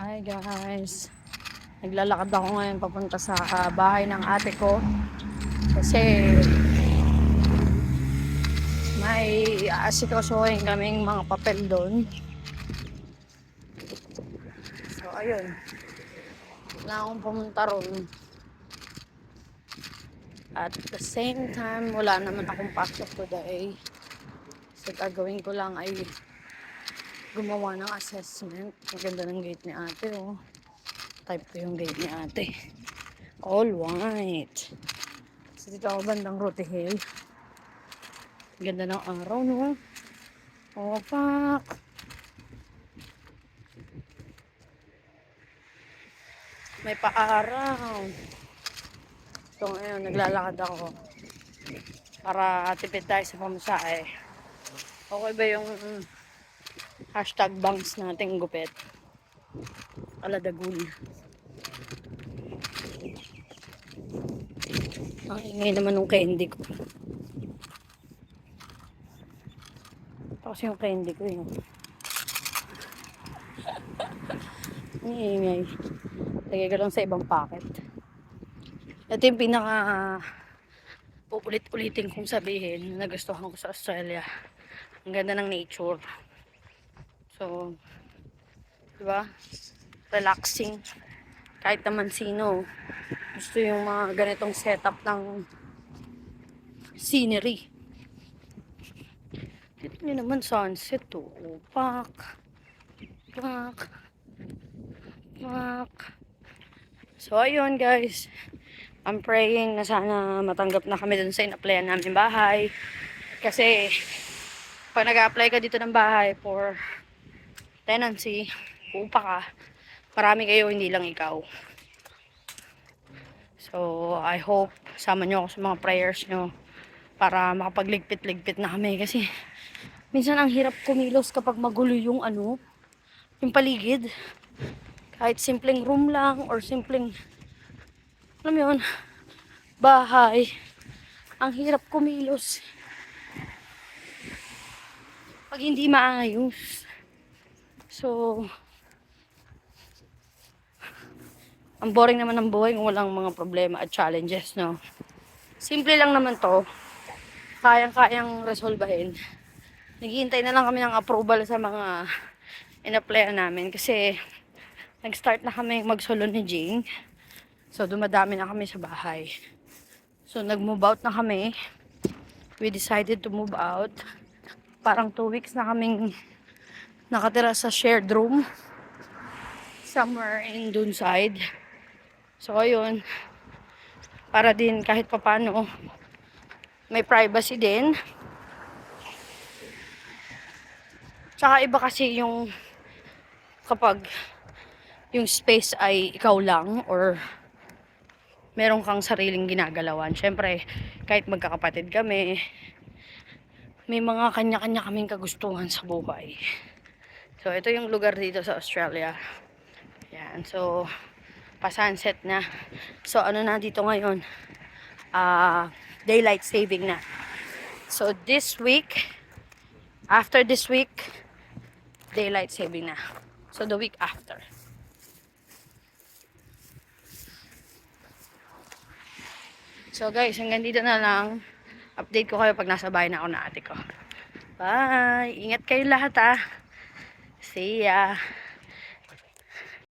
Hi guys, naglalakad ako ngayon papunta sa bahay ng ate ko kasi may aasikasuhin kaming mga papel doon. So ayun, wala akong pumunta ron. At the same time, wala naman akong pasok today. So gagawin ko lang ay gumawa ng assessment. Ang ganda ng gate ni ate, oh. Type ko yung gate ni ate. All white. So dito ako bandang Rote Hill. Ganda ng araw, no? Opak! May paaraw. So ngayon, naglalakad ako para tipid tayo sa pamasahe. Okay ba yung hashtag bangs nating gupit? Aladagul. Ang ingay naman ng candy ko. Ito kasi yung candy ko yun. Ang ingay. Lagay ko lang sa ibang packet. Ito yung pinaka ulit-ulitin kong sabihin na nagustuhan ko sa Australia. Ang ganda ng nature. So, diba? Relaxing. Kahit naman sino gusto yung mga ganitong setup ng scenery. Dito nyo naman sunset to. Oh, pak. Pak. Pak. So, ayun guys. I'm praying na sana matanggap na kami dun sa in-applyan namin bahay. Kasi, pag nag-apply ka dito ng bahay for tenancy, upa ka, marami kayo, hindi lang ikaw. So, I hope sama nyo ako sa mga prayers nyo para makapagligpit-ligpit na kami. Kasi, minsan ang hirap kumilos kapag magulo yung yung paligid. Kahit simpleng room lang or simpleng, alam mo yun, bahay. Ang hirap kumilos pag hindi maayos. So, ang boring naman ng buhay kung walang mga problema at challenges, no? Simple lang naman to. Kayang-kayang resolbahin. Naghihintay na lang kami ng approval sa mga in-applyan namin kasi nag-start na kami magsalon ni Jing. So, dumadami na kami sa bahay. So, nag-move out na kami. We decided to move out. Parang 2 weeks na kaming nakatira sa shared room. Somewhere in Dunside. So, ayun. Para din kahit papano may privacy din. Tsaka iba kasi yung kapag yung space ay ikaw lang or meron kang sariling ginagalawan. Siyempre, kahit magkakapatid kami, may mga kanya-kanya kaming kagustuhan sa buhay. So, ito yung lugar dito sa Australia. Yan. So, pa-sunset na. So, ano na dito ngayon? Daylight saving na. So, this week, after this week, daylight saving na. So, the week after. So, guys, hanggang dito na lang. Update ko kayo pag nasa bahay na ako na ate ko. Bye! Ingat kayo lahat, ah. See ya!